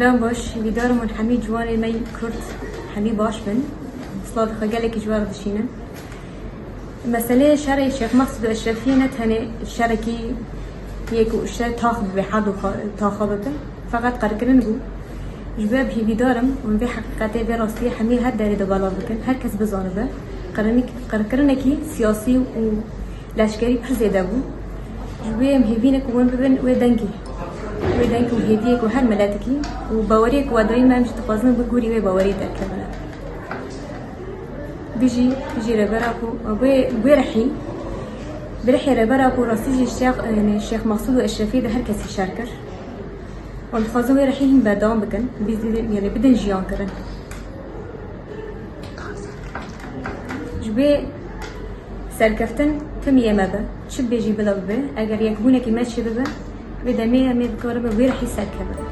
دام باش ویدارم من همی جوان می کرد همی باش بن صلاة خجالك جوار دشينا مسألة شرع الشيخ مقصود أشرفي نتهني الشركي يكو الشرع تاخذ بحد تاخذته فقط قرقرن بو جباب هي بدارم ومن في حقيقته براستي حمي هاد داري دبالات بكن هر كس بزانبه قرقرنكي سياسي ولاشكري بحزيده بو جباب هيبينك وين ببن ودنكي وهديك وهر ملاتكي وباوريك وادرين ما مش تقازن بقولي وباوري تكمل بيجي ربراكو برحي ربراكو راسيجي الشيخ مقصود واشرفي ده هر كسي شاركر والخازن ويرحيهم بدام بكن يعني بدن جيان كرن جبي سركفتن كم يمبا شب بيجي بلا ببه اگر يكبونك ما شببه بدمي بكره بيرحي سركبه